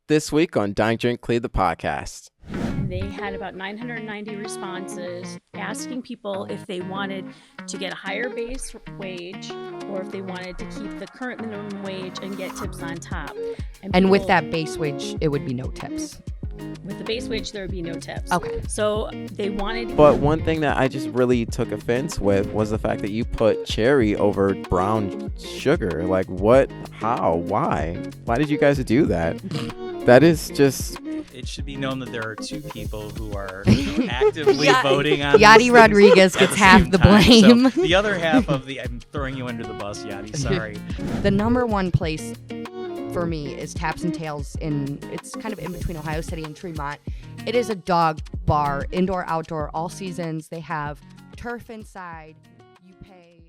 This week on Dine Drink CLE, the podcast. They had about 990 responses asking people if they wanted to get a higher base wage or if they wanted to keep the current minimum wage and get tips on top. And with that base wage, it would be no tips. With the base wage, there would be no tips. Okay. So they wanted... But one thing that I just really took offense with was the fact that you put cherry over brown sugar. Like, what? How? Why? Why did you guys do that? That is just... It should be known that there are two people who are actively voting on Yadi Rodriguez gets half the blame. So the other half of the... I'm throwing you under the bus, Yadi. Sorry. The number one place for me is Taps and Tails it's kind of in between Ohio City and Tremont. It is a dog bar, indoor, outdoor, all seasons. They have turf inside. You pay...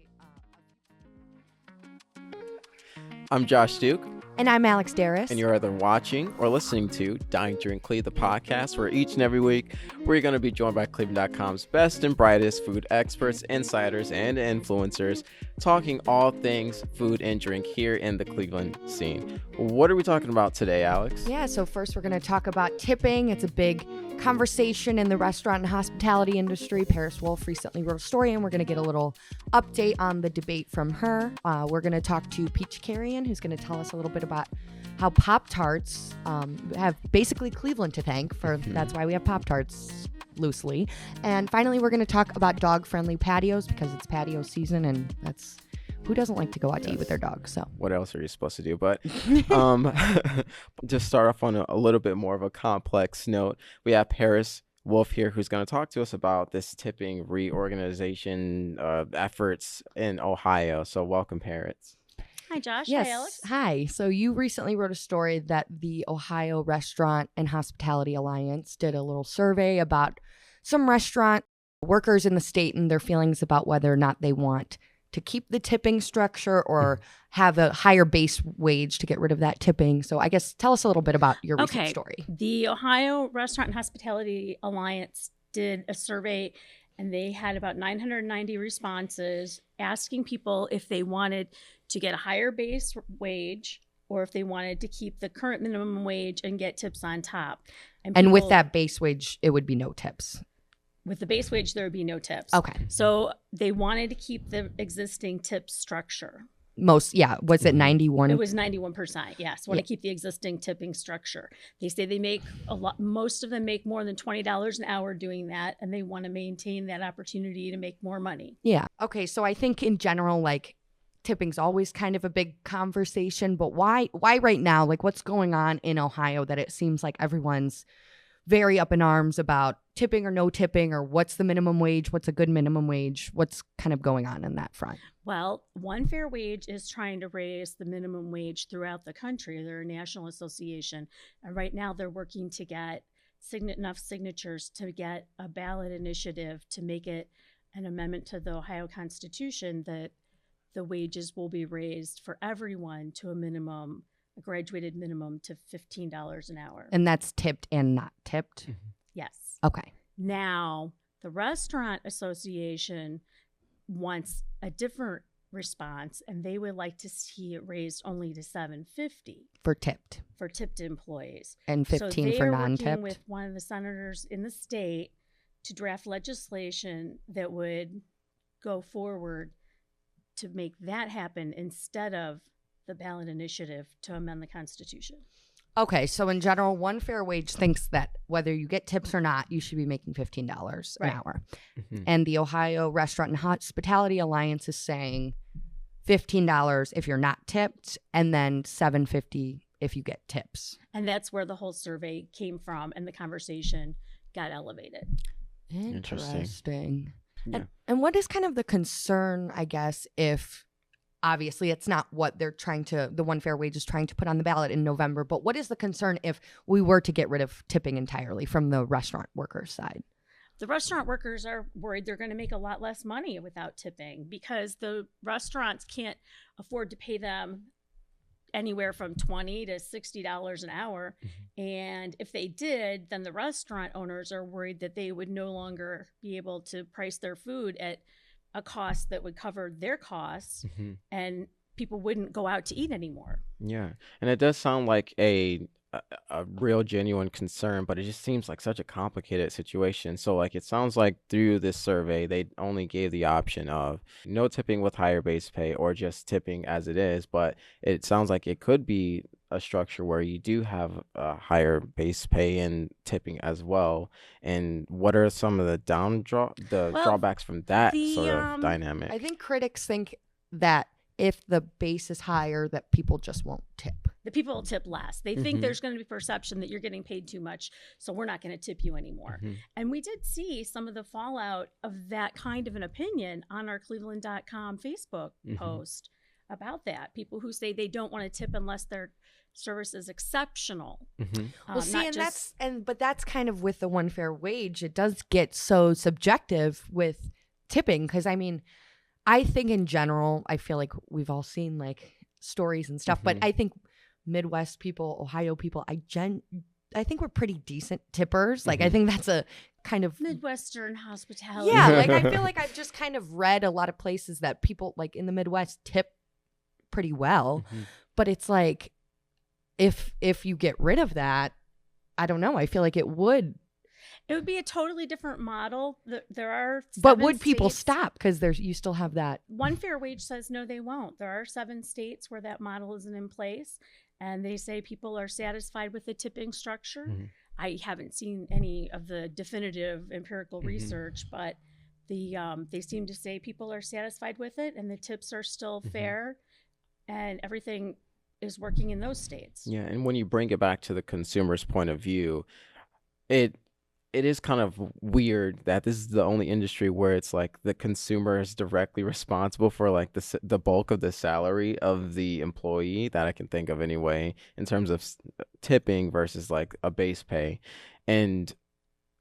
I'm Josh Duke. And I'm Alex Darus. And you're either watching or listening to Dine Drink CLE, the podcast, where each and every week we're going to be joined by cleveland.com's best and brightest food experts, insiders, and influencers, talking all things food and drink here in the Cleveland scene. What are we talking about today, Alex? Yeah, so first we're going to talk about tipping. It's a big conversation in the restaurant and hospitality industry. Paris Wolfe recently wrote a story, and we're going to get a little update on the debate from her. We're going to talk to Chakerian, who's going to tell us a little bit about how Pop-Tarts have basically Cleveland to thank for. That's why we have Pop-Tarts loosely. And finally, we're going to talk about dog-friendly patios because it's patio season, and that's who doesn't like to go out to eat with their dog. So what else are you supposed to do? But just start off on a little bit more of a complex note. We have Paris Wolfe here, who's going to talk to us about this tipping reorganization efforts in Ohio. So welcome, Paris. Hi, Josh. Yes. Hi, Alex. Hi. So you recently wrote a story that the Ohio Restaurant and Hospitality Alliance did a little survey about some restaurant workers in the state and their feelings about whether or not they want to keep the tipping structure or have a higher base wage to get rid of that tipping. So I guess tell us a little bit about your recent story. The Ohio Restaurant and Hospitality Alliance did a survey, and they had about 990 responses asking people if they wanted to get a higher base wage or if they wanted to keep the current minimum wage and get tips on top. And with that base wage, it would be no tips. With the base wage, there would be no tips. Okay. So they wanted to keep the existing tip structure. Was it 91? It was 91%, yes. Want to keep the existing tipping structure. They say they make most of them make more than $20 an hour doing that, and they want to maintain that opportunity to make more money. Yeah. Okay, so I think in general, like, tipping's always kind of a big conversation, but why right now? Like, what's going on in Ohio that it seems like everyone's very up in arms about tipping or no tipping, or what's the minimum wage, what's a good minimum wage, what's kind of going on in that front? Well, One Fair Wage is trying to raise the minimum wage throughout the country. They're a national association, and right now they're working to get enough signatures to get a ballot initiative to make it an amendment to the Ohio Constitution that the wages will be raised for everyone to a graduated minimum to $15 an hour. And that's tipped and not tipped? Yes. Okay. Now, the Restaurant Association wants a different response, and they would like to see it raised only to $7.50 for tipped employees, and $15 for non-tipped. So they are working with one of the senators in the state to draft legislation that would go forward to make that happen instead of the ballot initiative to amend the Constitution. Okay, so in general, One Fair Wage thinks that whether you get tips or not, you should be making $15 an hour. And the Ohio Restaurant and Hospitality Alliance is saying $15 if you're not tipped, and then $7.50 if you get tips. And that's where the whole survey came from, and the conversation got elevated. Interesting. Yeah. And what is kind of the concern, I guess, if obviously it's not what the One Fair Wage is trying to put on the ballot in November, but what is the concern if we were to get rid of tipping entirely from the restaurant workers' side? The restaurant workers are worried they're going to make a lot less money without tipping because the restaurants can't afford to pay them anywhere from $20 to $60 an hour. And if they did, then the restaurant owners are worried that they would no longer be able to price their food at a cost that would cover their costs, and people wouldn't go out to eat anymore. Yeah. And it does sound like a a real genuine concern, but it just seems like such a complicated situation. So like it sounds like through this survey they only gave the option of no tipping with higher base pay or just tipping as it is, but it sounds like it could be a structure where you do have a higher base pay and tipping as well. And what are some of the Well, drawbacks from that the, sort of dynamic? I think critics think that if the base is higher, that people just won't tip. The people will tip less. They think Mhm. there's going to be perception that you're getting paid too much, so we're not going to tip you anymore. Mhm. And we did see some of the fallout of that kind of an opinion on our cleveland.com Facebook Mhm. post about that. People who say they don't want to tip unless their service is exceptional. Mhm. Well, see, not and just- but that's kind of with the one fair wage. It does get so subjective with tipping because I mean, I think in general, I feel like we've all seen like stories and stuff, but Mhm. I think Midwest people, Ohio people, I think we're pretty decent tippers. Like I Mhm. think that's a kind of Midwestern hospitality. yeah. Like I feel like I've just kind of read a lot of places that people like in the Midwest tip pretty well, Mhm. but it's like if you get rid of that, I don't know. I feel like it would. It would be a totally different model. There are But 7 would people states- stop? Because you still have that. One Fair Wage says no, they won't. There are 7 states where that model isn't in place, and they say people are satisfied with the tipping structure. Mhm. I haven't seen any of the definitive empirical Mhm. research, but they seem to say people are satisfied with it, and the tips are still Mhm. fair, and everything is working in those states. Yeah, and when you bring it back to the consumer's point of view, it is kind of weird that this is the only industry where it's like the consumer is directly responsible for like the bulk of the salary of the employee that I can think of anyway, in terms of tipping versus like a base pay. And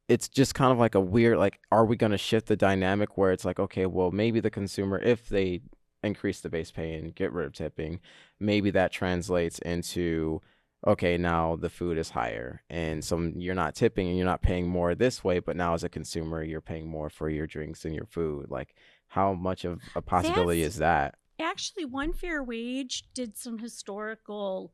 it's just kind of like a weird, like, are we going to shift the dynamic where it's like, okay, well, maybe the consumer, if they increase the base pay and get rid of tipping, maybe that translates into, okay, now the food is higher. And so you're not tipping and you're not paying more this way, but now as a consumer, you're paying more for your drinks and your food. Like, how much of a possibility That's- is that? Actually, One Fair Wage did some historical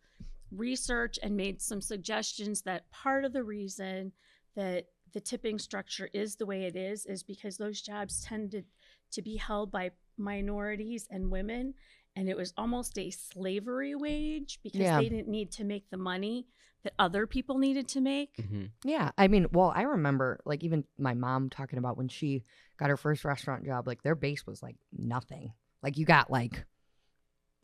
research and made some suggestions that part of the reason that the tipping structure is the way it is because those jobs tended to be held by minorities and women, and it was almost a slavery wage because Yeah. they didn't need to make the money that other people needed to make. Mm-hmm. Yeah. I mean, well, I remember like even my mom talking about when she got her first restaurant job, like their base was like nothing. Like you got like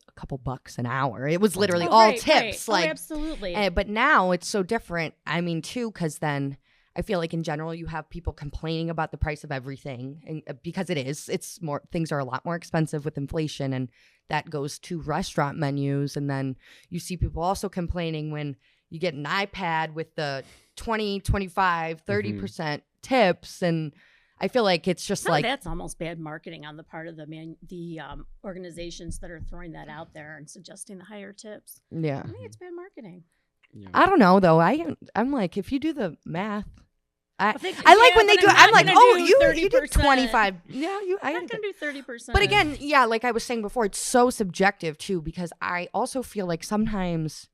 a couple bucks an hour. It was literally Oh, all right, tips. right. Like, Absolutely. but now it's so different. I mean, too, because then I feel like in general you have people complaining about the price of everything, and because it's more things are a lot more expensive with inflation, and that goes to restaurant menus. And then you see people also complaining when you get an iPad with the 20, 25, 30% tips, and I feel like it's just Some of like that's almost bad marketing on the part of the organizations that are throwing that out there and suggesting the higher tips. yeah. I think it's bad marketing. Yeah. I don't know though. I'm like if you do the math. I think- like yeah, when they but do. I'm I'm not like, gonna oh, do you did 30%. 25. Yeah, I I'm not going to do 30%. But again, yeah, like I was saying before, it's so subjective too, because I also feel like sometimes,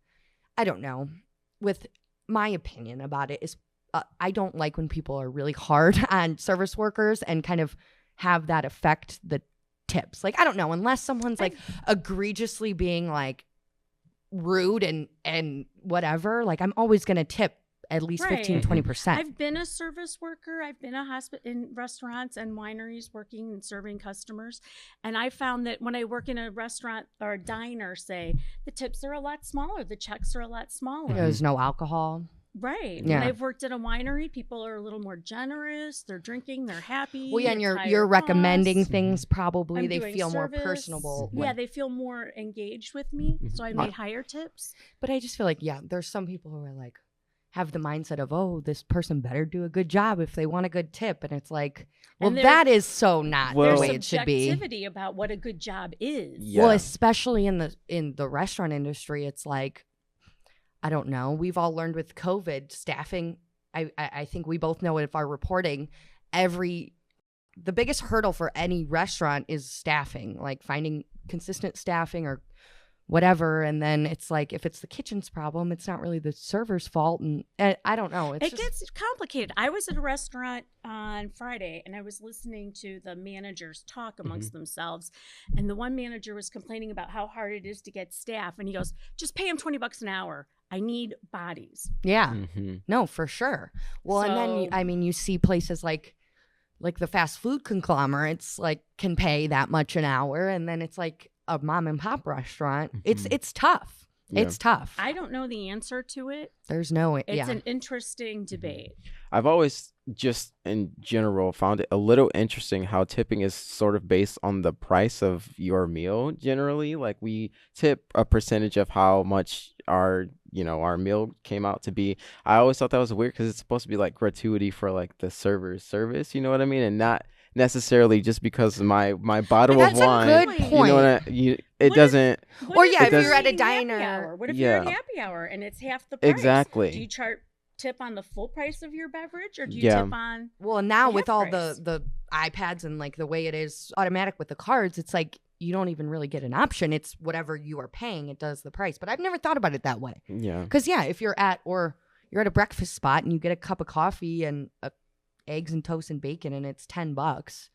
I don't know, with my opinion about it is I don't like when people are really hard on service workers and kind of have that affect the tips. Like, I don't know, unless someone's like egregiously being like rude and whatever, like I'm always going to tip at least Right. 15-20%. I've been a service worker. I've been in restaurants and wineries working and serving customers. And I found that when I work in a restaurant or a diner, say, the tips are a lot smaller. The checks are a lot smaller. There's no alcohol. Right. Yeah. When I've worked at a winery, people are a little more generous. They're drinking. They're happy. Well, yeah, and it's you're higher recommending cost. things probably. I'm They doing feel more service. personable. Yeah, they feel more engaged with me. So I made higher tips. But I just feel like, yeah, there's some people who are like, have the mindset of, oh, this person better do a good job if they want a good tip. And it's like, well, And that is so not Well- the There's way it should be. subjectivity about what a good job is. Yeah. Well, especially in the restaurant industry, it's like, I don't know. We've all learned with COVID staffing. I think we both know if our reporting, the biggest hurdle for any restaurant is staffing, like finding consistent staffing or whatever. And then it's like, if it's the kitchen's problem, it's not really the server's fault. And I don't know. It gets complicated. I was at a restaurant on Friday and I was listening to the managers talk amongst themselves. And the one manager was complaining about how hard it is to get staff. And he goes, just pay them $20 an hour. I need bodies. Yeah. No, for sure. Well, and then, I mean, you see places like the fast food conglomerates like can pay that much an hour. And then it's like a mom and pop restaurant. It's tough. Yeah. It's tough. I don't know the answer to it. There's no. It's an interesting debate. I've always just in general found it a little interesting how tipping is sort of based on the price of your meal. Generally, like we tip a percentage of how much our meal came out to be. I always thought that was weird because it's supposed to be like gratuity for like the server's service. You know what I mean? And not necessarily just because my bottle of wine. That's a good point. You know it doesn't. If you're at a diner. What if you're at happy hour and it's half the price? Exactly. Do you tip on the full price of your beverage, or do you tip on? Well, now with all price? the iPads and like the way it is automatic with the cards, it's like you don't even really get an option. It's whatever you are paying, it does the price. But I've never thought about it that way. Yeah. Because if you're at a breakfast spot and you get a cup of coffee and eggs and toast and bacon and it's $10.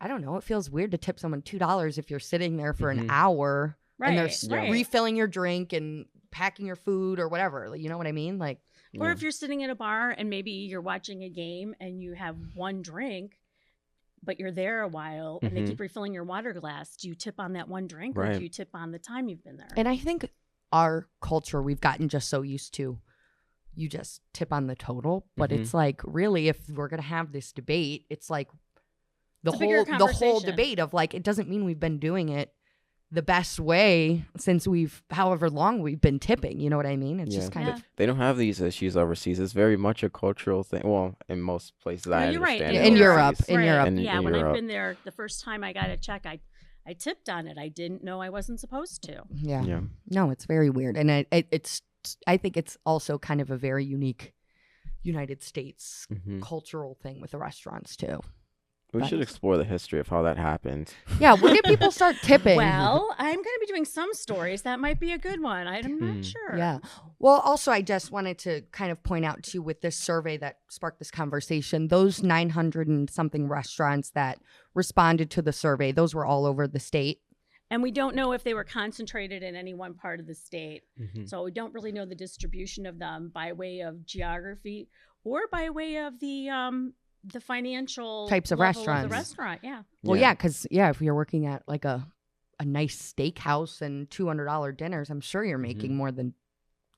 I don't know. It feels weird to tip someone $2 if you're sitting there for an hour and they're refilling your drink and packing your food or whatever. You know what I mean? Like, or if you're sitting at a bar and maybe you're watching a game and you have one drink, but you're there a while and they keep refilling your water glass. Do you tip on that one drink or do you tip on the time you've been there? And I think our culture, we've gotten just so used to, you just tip on the total. But it's like, really, if we're going to have this debate, it's like the whole debate of like, it doesn't mean we've been doing it the best way since however long we've been tipping. You know what I mean? It's just kind of. They don't have these issues overseas. It's very much a cultural thing. Well, in most places, I understand. In Europe. When Europe. I've been there, the first time I got a check, I tipped on it. I didn't know I wasn't supposed to. Yeah. No, it's very weird. And I think it's also kind of a very unique United States cultural thing with the restaurants too. We should explore the history of how that happened. Yeah, when did people start tipping? Well, I'm going to be doing some stories. That might be a good one. I'm not sure. Yeah. Well, also, I just wanted to kind of point out, too, with this survey that sparked this conversation, those 900 and something restaurants that responded to the survey, those were all over the state. And we don't know if they were concentrated in any one part of the state. So we don't really know the distribution of them by way of geography or by way of the financial types of restaurants. Of the restaurant, Well, because if you're working at like a nice steakhouse and $200 dinners, I'm sure you're making more than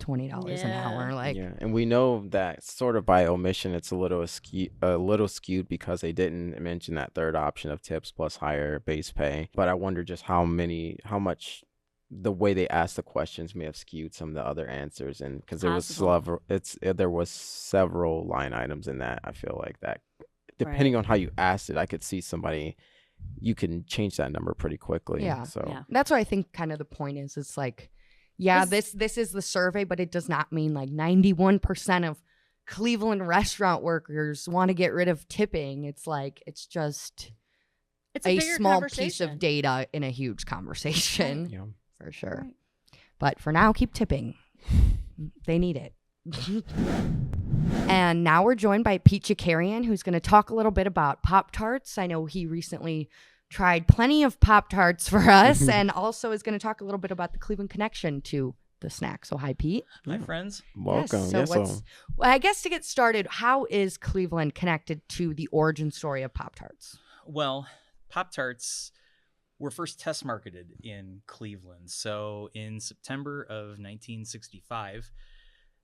$20 an hour. Like, and we know that sort of by omission, it's a little skewed because they didn't mention that third option of tips plus higher base pay. But I wonder just how much the way they asked the questions may have skewed some of the other answers, and because there was several line items in that. I feel like that depending on how you asked it, I could see somebody, you can change that number pretty quickly. That's what I think kind of the point is. It's like, this is the survey, but it does not mean like 91% of Cleveland restaurant workers want to get rid of tipping. It's like, it's just a small piece of data in a huge conversation. For sure. Right. But for now, keep tipping. They need it. And now we're joined by Chakerian, who's going to talk a little bit about Pop-Tarts. I know he recently tried plenty of Pop-Tarts for us and also is going to talk a little bit about the Cleveland connection to the snack. So hi, Pete. Hi, friends. Welcome. Well, I guess to get started, how is Cleveland connected to the origin story of Pop-Tarts? Well, Pop-Tarts were first test marketed in Cleveland. So in September of 1965,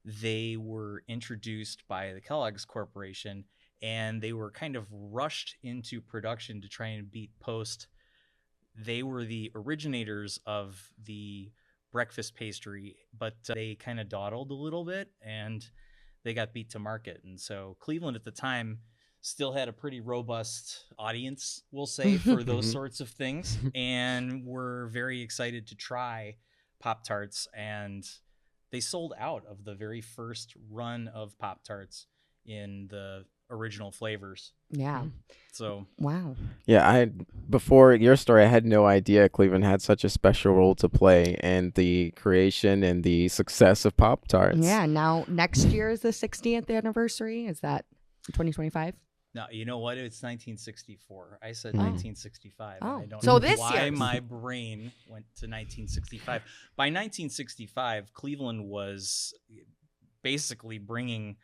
they were introduced by the Kellogg's Corporation, and they were kind of rushed into production to try and beat Post. They were the originators of the breakfast pastry, but they kind of dawdled a little bit, and they got beat to market. And so Cleveland at the time still had a pretty robust audience, we'll say, for those sorts of things, and were very excited to try Pop-Tarts. And they sold out of the very first run of Pop-Tarts in the original flavors. Yeah. So Wow. Yeah, before your story, I had no idea Cleveland had such a special role to play in the creation and the success of Pop-Tarts. Yeah. Now next year is the 60th anniversary. Is that 2025? no, you know what? It's 1964. I said Oh. 1965. Oh. I don't So know this why year. my brain went to 1965. By 1965, Cleveland was basically bringing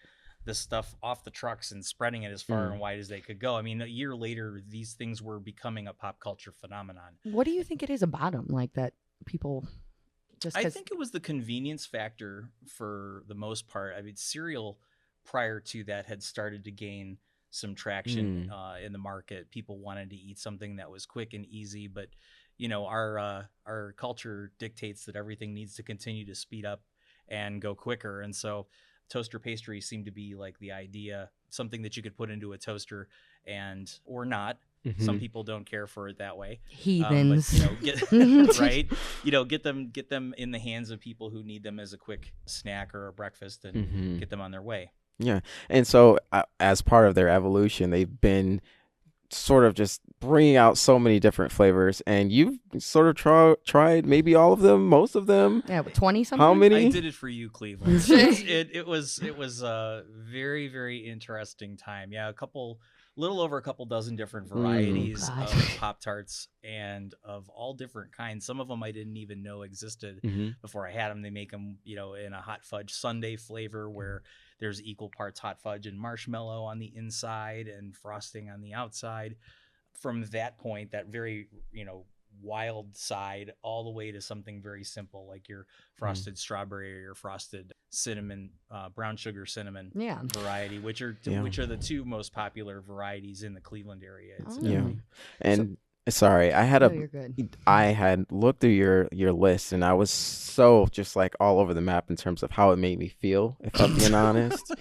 the stuff off the trucks and spreading it as far and wide as they could go. I mean, a year later, these things were becoming a pop culture phenomenon. What do you think it is about them? Like that people just. I think it was the convenience factor for the most part. I mean, cereal prior to that had started to gain some traction in the market. People wanted to eat something that was quick and easy, but you know, our culture dictates that everything needs to continue to speed up and go quicker, and so toaster pastry seemed to be like the idea, something that you could put into a toaster and or not. Some people don't care for it that way. Heathens. But, you know, right? You know, get them in the hands of people who need them as a quick snack or a breakfast, and get them on their way. Yeah. And so as part of their evolution, they've been sort of just bringing out so many different flavors, and you've sort of tried maybe all of them, most of them. Yeah, 20 something. How many? I did it for you, Cleveland. It was a very, very interesting time. Yeah, little over a couple dozen different varieties of Pop-Tarts, and of all different kinds. Some of them I didn't even know existed before I had them. They make them, you know, in a hot fudge sundae flavor where there's equal parts hot fudge and marshmallow on the inside and frosting on the outside. From that point, that very, you know, wild side, all the way to something very simple like your frosted strawberry or your frosted cinnamon, brown sugar cinnamon variety, which are the two most popular varieties in the Cleveland area. And sorry, you're good. I had looked through your list, and I was so just like all over the map in terms of how it made me feel, if I'm being honest.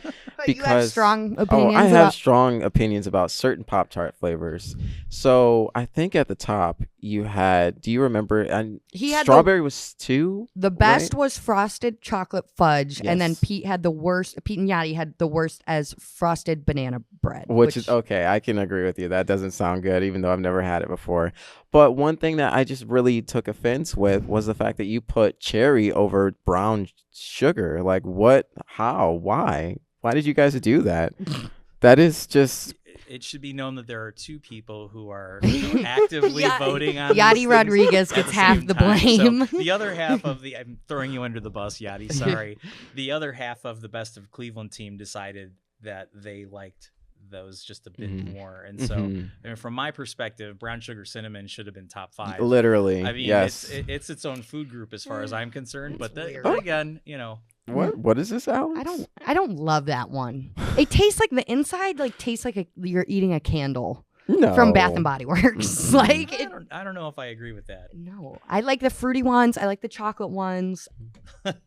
Because you have strong opinions. I have strong opinions about certain Pop-Tart flavors. So I think at the top you had. Do you remember? And he had strawberry was 2. The best was frosted chocolate fudge, Yes. and then Pete had the worst. Pete and Yachty had the worst as frosted banana bread, which is okay. I can agree with you. That doesn't sound good, even though I've never had it before. But one thing that I just really took offense with was the fact that you put cherry over brown sugar. Like, what? How? Why? Why did you guys do that? That is just. It should be known that there are two people who are actively voting on Yachty Rodriguez gets half the blame. So the other half of I'm throwing you under the bus, Yachty. Sorry. The other half of the Best of Cleveland team decided that they liked those just a bit more, and so I mean, from my perspective, brown sugar cinnamon should have been top 5. Literally, I mean, yes. It's its own food group as far as I'm concerned. But then again, you know. What is this, Alex? I don't love that one. It tastes like the inside tastes like you're eating a candle from Bath and Body Works. Like I don't know if I agree with that. No, I like the fruity ones. I like the chocolate ones, but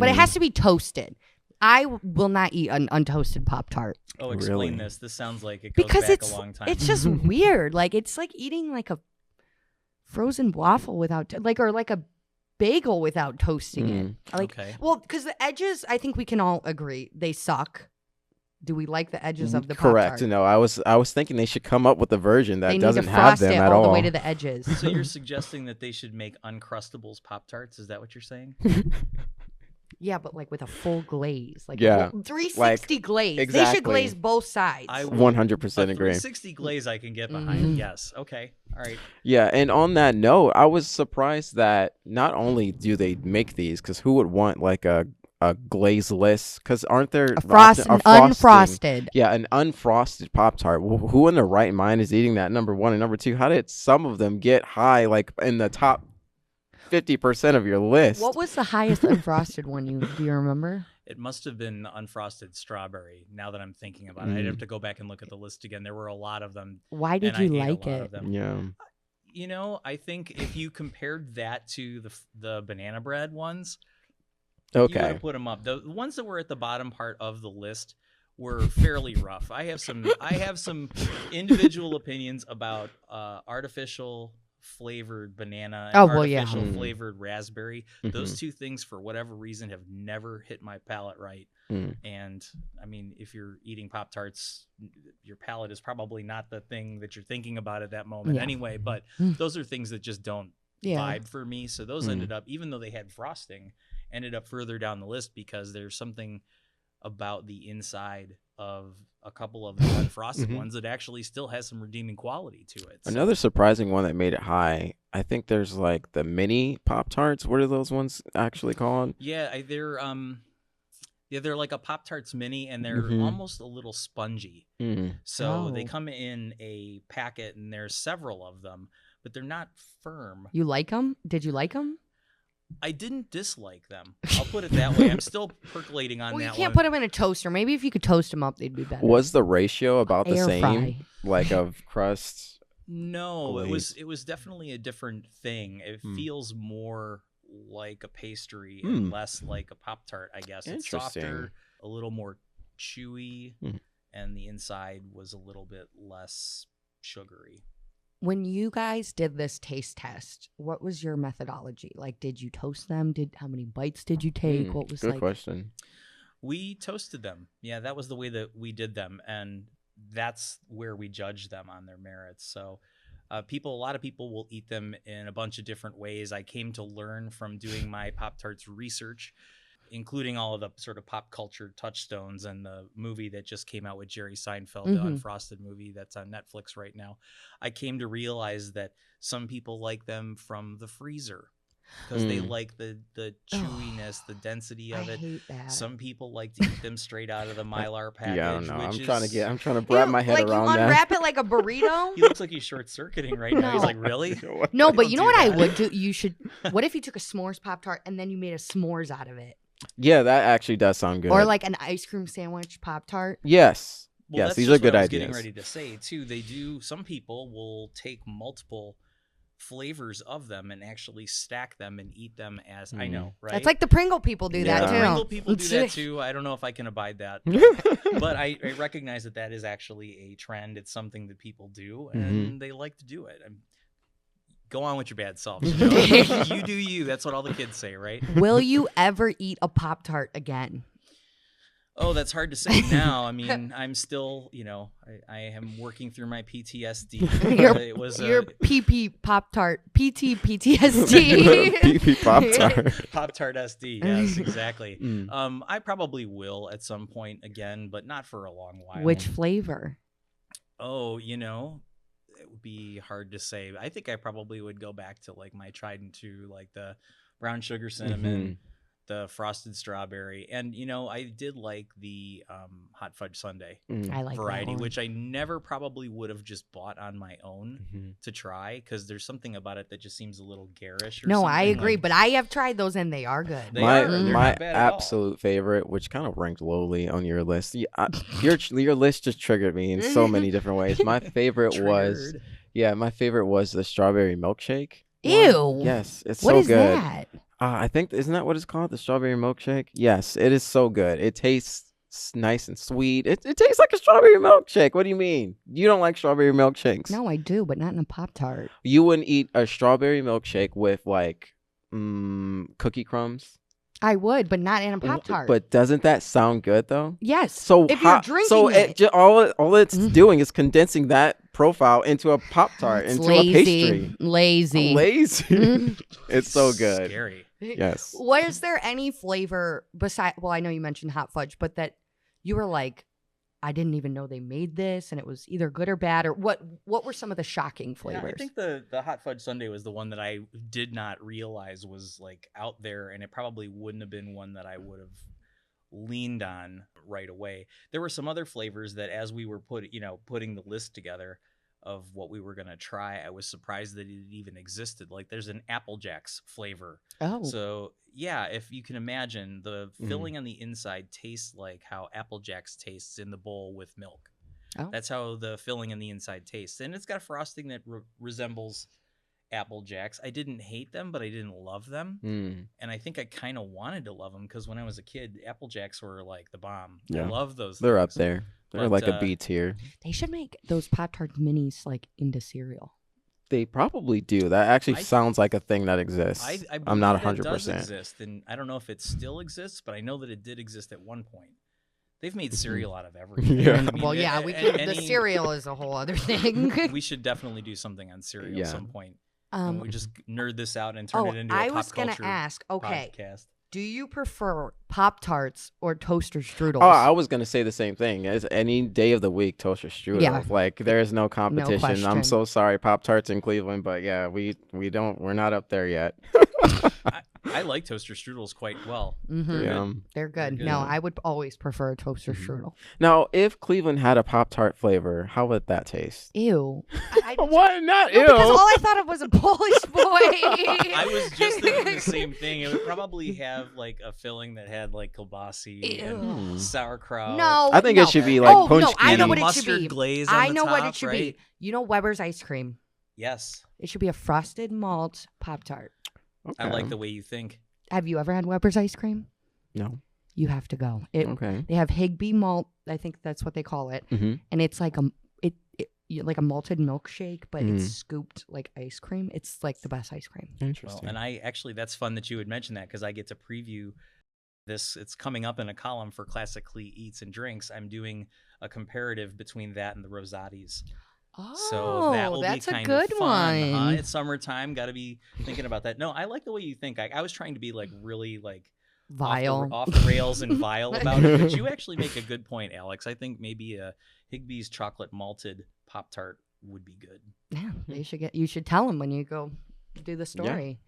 it has to be toasted. I will not eat an untoasted Pop-Tart. Oh, explain Really? this. This sounds like it goes Because back a long time. it's just weird. Like it's like eating like a frozen waffle without or like a bagel without toasting it. Well, because the edges, I think we can all agree they suck. Do we like the edges of the Correct. Pop-Tart? No, I was thinking they should come up with a version that They doesn't need to have frost them it at all all. the way to the edges. So you're suggesting that they should make Uncrustables Pop-Tarts? Is that what you're saying? Yeah, but like with a full glaze, like Yeah. 360 glaze. They exactly. should glaze both sides. I 100% agree. 360 glaze I can get behind. Yes. Okay. All right. Yeah, and on that note, I was surprised that not only do they make these, because who would want like a glazeless? Because aren't there a unfrosted? Yeah, an unfrosted Pop-Tart. Who in their right mind is eating that? Number one, and number two, how did some of them get high, like in the top 50% of your list? What was the highest unfrosted one? Do you remember? It must have been unfrosted strawberry. Now that I'm thinking about it, I'd have to go back and look at the list again. There were a lot of them. Why did you like it? Yeah. You know, I think if you compared that to the banana bread ones, you would have put them up. The ones that were at the bottom part of the list were fairly rough. I have some individual opinions about artificial flavored banana and Oh, well, yeah. artificial flavored raspberry. Those two things, for whatever reason, have never hit my palate right. And I mean, if you're eating Pop-Tarts, your palate is probably not the thing that you're thinking about at that moment anyway. But those are things that just don't vibe for me. So those ended up, even though they had frosting, ended up further down the list because there's something about the inside of a couple of the unfrosted ones that actually still has some redeeming quality to it. So. Another surprising one that made it high, I think there's like the mini Pop-Tarts. What are those ones actually called? Yeah, they're like a Pop-Tarts mini, and they're almost a little spongy. So they come in a packet, and there's several of them, but they're not firm. You like them? Did you like them? I didn't dislike them. I'll put it that way. I'm still percolating on that one. Well, you can't put them in a toaster. Maybe if you could toast them up, they'd be better. Was the ratio about the Air same, fry. like of crust? No, glaze? it was definitely a different thing. It feels more like a pastry and less like a Pop-Tart, I guess. It's softer, a little more chewy, and the inside was a little bit less sugary. When you guys did this taste test, what was your methodology? Like, did you toast them? How many bites did you take? What was good question. We toasted them. Yeah, that was the way that we did them, and that's where we judged them on their merits. So a lot of people will eat them in a bunch of different ways. I came to learn from doing my Pop-Tarts research, including all of the sort of pop culture touchstones and the movie that just came out with Jerry Seinfeld, the Unfrosted movie that's on Netflix right now. I came to realize that some people like them from the freezer because they like the chewiness, the density of it. I hate that. Some people like to eat them straight out of the Mylar package. Yeah, I don't know. I'm which trying to wrap my head like around you that. unwrap it like a burrito? He looks like he's short circuiting right now. He's like, really? No, but you know what I that. would do? You should. What if you took a s'mores Pop-Tart and then you made a s'mores out of it? Yeah, that actually does sound good. Or like an ice cream sandwich Pop-Tart? Yes. Well, yes, that's these just are good what I was ideas. getting ready to say too. Some people will take multiple flavors of them and actually stack them and eat them as I know, right? That's like the Pringle people do that Yeah. too. Pringle people do that too. I don't know if I can abide that, but I recognize that is actually a trend. It's something that people do, and they like to do it. Go on with your bad self. You do you. That's what all the kids say, right? Will you ever eat a Pop-Tart again? Oh, that's hard to say now. I mean, I'm still, I am working through my PTSD. It was your PP Pop-Tart, PTSD. PP Pop-Tart. Pop-Tart SD. Yes, exactly. I probably will at some point again, but not for a long while. Which flavor? Oh, it would be hard to say. I think I probably would go back to like my tried and true, like the brown sugar cinnamon, the frosted strawberry, and I did like the hot fudge sundae I like variety, that one. which I never probably would have just bought on my own to try because there's something about it that just seems a little garish. Or No, something. I agree, Like, but I have tried those and they are good. They are. They're My not bad at all. absolute favorite, which kind of ranked lowly on your list. Your list just triggered me in so many different ways. My favorite was the strawberry milkshake. Ew. Yes, it's What so is good. that? I think isn't that what it's called? The strawberry milkshake? Yes, it is so good. It tastes nice and sweet. It tastes like a strawberry milkshake. What do you mean? You don't like strawberry milkshakes? No, I do, but not in a Pop-Tart. You wouldn't eat a strawberry milkshake with like cookie crumbs? I would, but not in a Pop-Tart. But doesn't that sound good though? yes. So if you're drinking so it, all it's doing is condensing that profile into a Pop-Tart, it's into a pastry. Lazy. Lazy. It's so good. Scary. Yes. Was there any flavor beside? Well, I know you mentioned hot fudge, but that you were like, I didn't even know they made this, and it was either good or bad, or what? What were some of the shocking flavors? Yeah, I think the hot fudge sundae was the one that I did not realize was like out there, and it probably wouldn't have been one that I would have leaned on right away. There were some other flavors that as we were putting the list together of what we were going to try, I was surprised that it even existed. Like there's an Apple Jacks flavor. Oh. So yeah, if you can imagine, the filling on the inside tastes like how Apple Jacks tastes in the bowl with milk. Oh. That's how the filling on the inside tastes. And it's got frosting that resembles Apple Jacks. I didn't hate them, but I didn't love them. And I think I kind of wanted to love them because when I was a kid, Apple Jacks were like the bomb. Yeah. I love those They're things. up there. They're But, like a B tier. They should make those Pop-Tart minis like into cereal. They probably do. That actually sounds like a thing that exists. I'm not 100%. It does exist, and I don't know if it still exists, but I know that it did exist at one point. They've made cereal out of everything. Yeah. I mean, Well, yeah, the cereal is a whole other thing. We should definitely do something on cereal at some point. We just nerd this out and turn it into a I pop was gonna culture ask. Okay, podcast. do you prefer Pop-Tarts or toaster strudels? Oh, I was gonna say the same thing. As any day of the week, toaster strudel. Yeah. Like there is no competition. question. I'm so sorry, Pop-Tarts in Cleveland, but yeah, we're not up there yet. I like toaster strudels quite well. Mm-hmm. They're good. No, I would always prefer a toaster strudel. Now, if Cleveland had a Pop-Tart flavor, how would that taste? Ew. What? Not ew. Because all I thought of was a Polish boy. I was just thinking the same thing. It would probably have like a filling that had like kielbasi and sauerkraut. No, I think it should be like punch I know and what it mustard should be. glaze on I the know what top, it should right? be. You know Weber's ice cream. Yes. It should be a frosted malt Pop-Tart. Okay. I like the way you think. Have you ever had Weber's ice cream? No. You have to go. Okay. They have Higbee malt. I think that's what they call it, and it's like like a malted milkshake, but it's scooped like ice cream. It's like the best ice cream. Interesting. Well, and that's fun that you would mention that because I get to preview this. It's coming up in a column for Classic CLE Eats and Drinks. I'm doing a comparative between that and the Rosatis. Oh, So that will that's be kind a good of fun. one. It's summertime. Got to be thinking about that. No, I like the way you think. I was trying to be like really like Vile, off the rails and vile about it, but you actually make a good point, Alex. I think maybe a Higbee's chocolate malted Pop-Tart would be good. Yeah, you should tell them when you go do the story.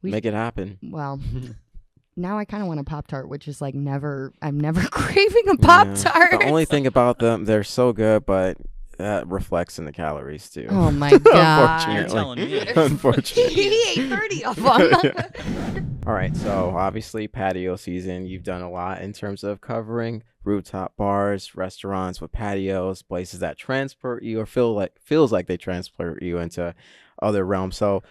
Yeah. Make it happen. Well, now I kind of want a Pop-Tart, which is like I'm never craving a Pop-Tart. The only thing about them, they're so good, but that reflects in the calories too. Oh my god! You're telling me. Unfortunately. He ate 30 of them. All right, so obviously patio season. You've done a lot in terms of covering rooftop bars, restaurants with patios, places that transport you or feels like they transport you into other realms. So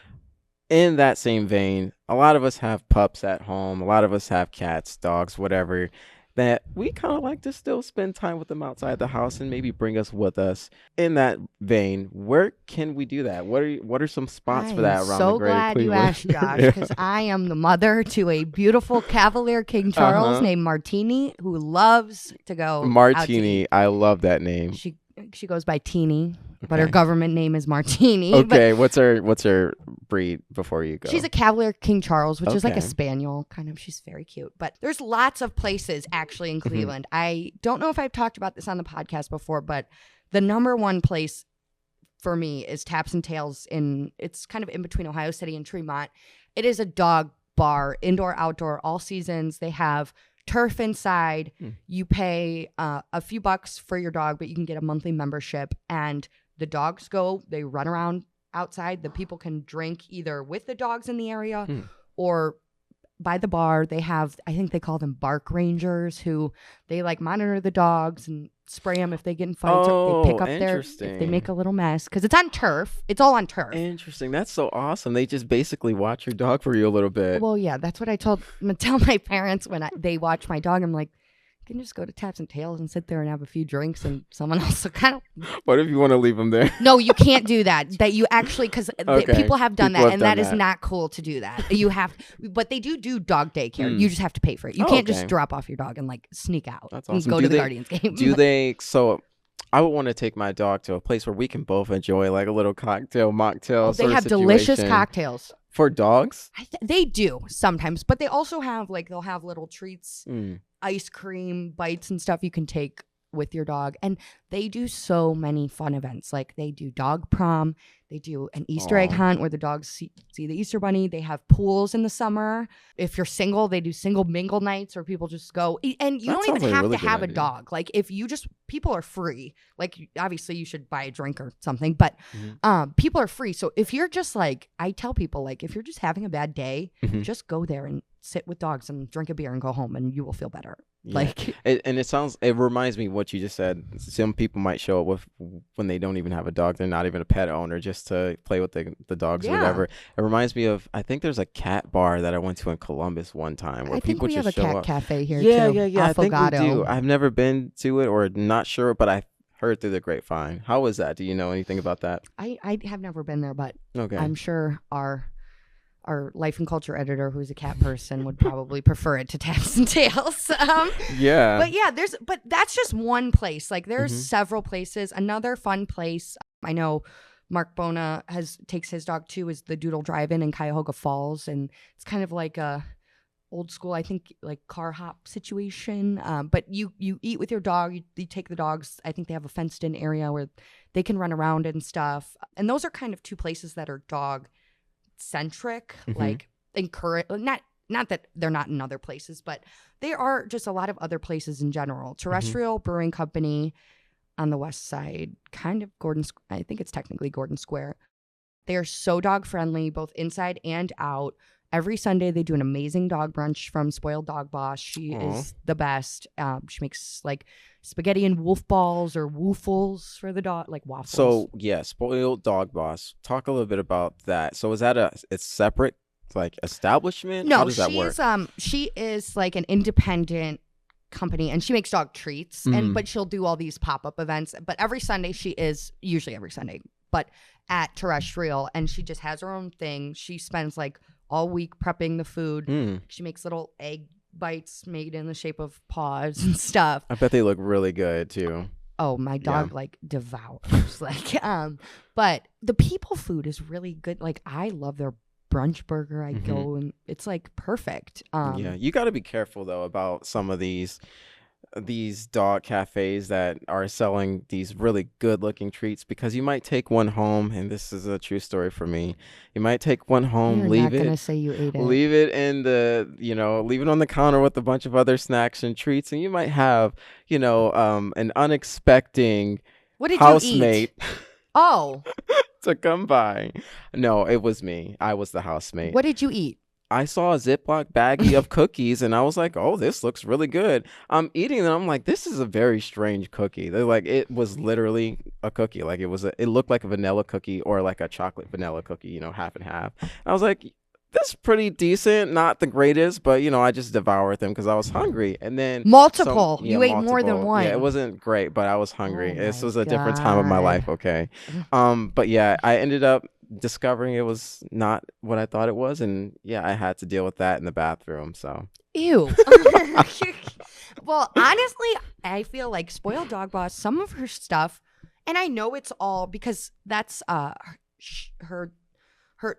in that same vein, a lot of us have pups at home. A lot of us have cats, dogs, whatever, that we kind of like to still spend time with them outside the house and maybe bring us with us. In that vein, where can we do that? What are some spots for that around the greater Cleveland? So glad you asked, Josh, because I am the mother to a beautiful Cavalier King Charles named Martini, who loves to go Martini. out to eat. I love that name. She goes by Teeny, but her government name is Martini. Okay, what's her breed before you go? She's a Cavalier King Charles, which is like a spaniel, kind of. She's very cute. But there's lots of places actually in Cleveland. I don't know if I've talked about this on the podcast before, but the number one place for me is Taps and Tails. It's kind of in between Ohio City and Tremont. It is a dog bar, indoor, outdoor, all seasons. They have turf inside. You pay a few bucks for your dog, but you can get a monthly membership, and the dogs they run around outside. The people can drink either with the dogs in the area or by the bar. They have, I think they call them bark rangers, who they like monitor the dogs and spray them if they get in fights, or they pick up if they make a little mess, because it's on turf. It's all on turf. Interesting. That's so awesome. They just basically watch your dog for you a little bit. Well, yeah, that's what I tell my parents when they watch my dog. I'm like, you can just go to Taps and Tails and sit there and have a few drinks, and someone else will kind of. What if you want to leave them there? No, you can't do that. That you actually, because people have done that, and that is not cool to do that. You have, but they do dog daycare. You just have to pay for it. You can't just drop off your dog and like sneak out. That's awesome. And go to the Guardians game. Do they? So I would want to take my dog to a place where we can both enjoy like a little cocktail, mocktail. They have delicious cocktails. For dogs? They do sometimes, but they also have they'll have little treats, ice cream, bites and stuff you can take with your dog. And they do so many fun events. Like they do dog prom. They do an Easter egg hunt where the dogs see the Easter bunny. They have pools in the summer. If you're single, they do single mingle nights where people just go. And you don't even have to have a dog. Like if you people are free. Like obviously you should buy a drink or something, but people are free. So if you're just like, I tell people, like if you're just having a bad day, just go there and sit with dogs and drink a beer and go home, and you will feel better. Yeah. Like it reminds me what you just said. Some people might show up when they don't even have a dog. They're not even a pet owner, just to play with the dogs or whatever. It reminds me of, I think there's a cat bar that I went to in Columbus one time where people just show up. I think we have a cat cafe here yeah, too. Yeah. I think we do. I've never been to it or not sure, but I heard through the grapevine. How was that? Do you know anything about that? I have never been there, but Okay. I'm sure our life and culture editor, who's a cat person, would probably prefer it to Taps and Tails. Yeah. But yeah, but that's just one place. Like there's Mhm. several places. Another fun place I know Marc Bona takes his dog to is the Doodle Drive-In in Cuyahoga Falls, and it's kind of like a old school, I think, like car hop situation. But you eat with your dog. You take the dogs. I think they have a fenced-in area where they can run around and stuff. And those are kind of two places that are dog centric, Mhm. like encourage. Not that they're not in other places, but they are just a lot of other places in general. Terrestrial Brewing Company on the west side, kind of I think it's technically Gordon Square. They are so dog friendly, both inside and out. Every Sunday, they do an amazing dog brunch from Spoiled Dog Boss. She Aw. is the best. She makes like spaghetti and wolf balls or woofles for the dog, like waffles. So yeah, Spoiled Dog Boss. Talk a little bit about that. So is that it's separate like establishment? How No, does that work? she is like an independent company, and she makes dog treats, but she'll do all these pop-up events. But every Sunday, usually every Sunday, but at Terrestrial, and she just has her own thing. She spends like all week prepping the food. Mm. She makes little egg bites made in the shape of paws and stuff. I bet they look really good too. Oh, my dog like devours like but the people food is really good. Like I love their brunch burger. I go and it's like perfect. Yeah, you got to be careful though about some of these dog cafes that are selling these really good looking treats, because you might take one home, and this is a true story for me. You might take one home, You're leave not gonna it say you ate it. leave it in leave it on the counter with a bunch of other snacks and treats, and you might have an unexpected What did housemate you eat? Oh, to come by. No, it was me. I was the housemate. what did you eat? I saw a Ziploc baggie of cookies, and I was like, oh, this looks really good. I'm eating them. I'm like, this is a very strange cookie. They're like, it was literally a cookie. Like it looked like a vanilla cookie or like a chocolate vanilla cookie, half and half. I was like, this is pretty decent. Not the greatest, but I just devoured them because I was hungry. And then Multiple. You ate more than multiple. one. Yeah, it wasn't great, but I was hungry. Oh This my was a different time of my God. life. Okay. But yeah, I ended up discovering it was not what I thought it was, and yeah, I had to deal with that in the bathroom. So Ew. Well, honestly, I feel like Spoiled Dog Boss, some of her stuff, and I know it's all because that's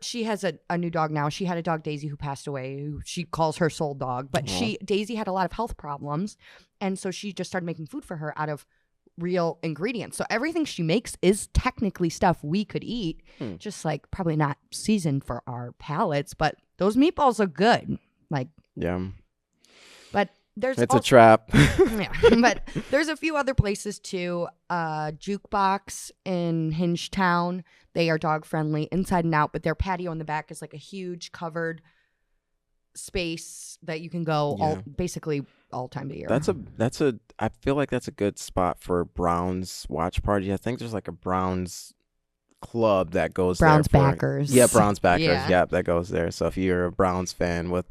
she has a new dog now. She had a dog, Daisy, who passed away, who she calls her soul dog. But Daisy had a lot of health problems, and so she just started making food for her out of real ingredients. So everything she makes is technically stuff we could eat, just like probably not seasoned for our palates. But those meatballs are good. Like, yeah, but there's it's a trap. yeah, but there's a few other places too. Jukebox in Hingetown. They are dog friendly inside and out, but their patio in the back is like a huge covered space that you can go basically all time of year. I feel like that's a good spot for Browns watch party. I think there's like a Browns club that goes Browns there backers. Yeah, Browns backers. Yeah. Yeah, that goes there. So if you're a Browns fan with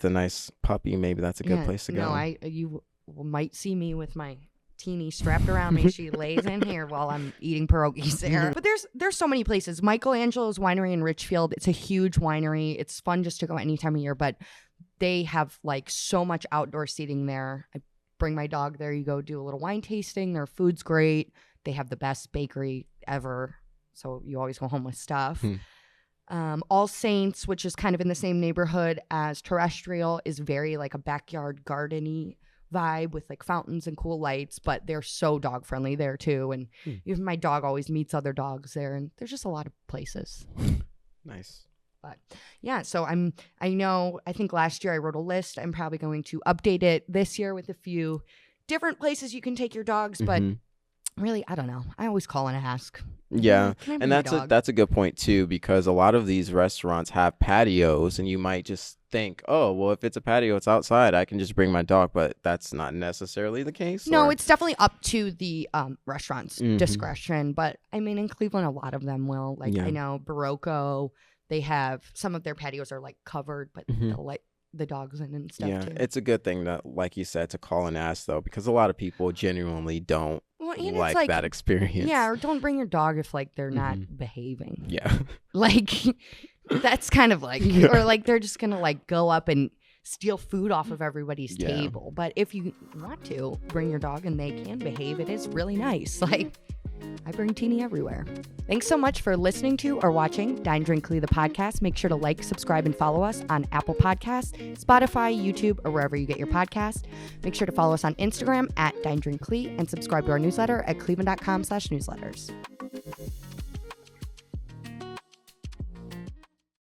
a nice puppy, maybe that's a good place to go. No, you might see me with my teeny strapped around me. She lays in here while I'm eating pierogies there. But there's so many places. Michelangelo's Winery in Richfield. It's a huge winery. It's fun just to go any time of year, but they have like so much outdoor seating there. I bring my dog there. You go do a little wine tasting. Their food's great. They have the best bakery ever. So you always go home with stuff. All Saints, which is kind of in the same neighborhood as Terrestrial, is very like a backyard garden-y vibe with like fountains and cool lights, but they're so dog friendly there too. And even my dog always meets other dogs there, and there's just a lot of places. Nice. But yeah, so I think last year I wrote a list. I'm probably going to update it this year with a few different places you can take your dogs, but really, I don't know. I always call and ask. Yeah, Can I bring and my that's dog? that's a good point too, because a lot of these restaurants have patios, and you might just think, oh, well, if it's a patio, it's outside, I can just bring my dog, but that's not necessarily the case. No, or- it's definitely up to the restaurant's discretion. But I mean, in Cleveland, a lot of them will. Like I know Barocco, they have some of their patios are like covered, but they'll let the dogs in and stuff yeah, too. it's a good thing that, like you said, to call and ask though, because a lot of people genuinely don't. Well, and it's like like that experience. Yeah, or don't bring your dog if like they're not Mhm. behaving. Yeah. Like that's kind of like, Yeah. or like they're just gonna like go up and steal food off of everybody's Yeah. table. But if you want to bring your dog and they can behave, it is really nice. Like I bring Teeny everywhere. Thanks so much for listening to or watching Dine Drink CLE the podcast. Make sure to like, subscribe, and follow us on Apple Podcasts, Spotify, YouTube, or wherever you get your podcast. Make sure to follow us on Instagram at DineDrinkCLE and subscribe to our newsletter at cleveland.com/newsletters.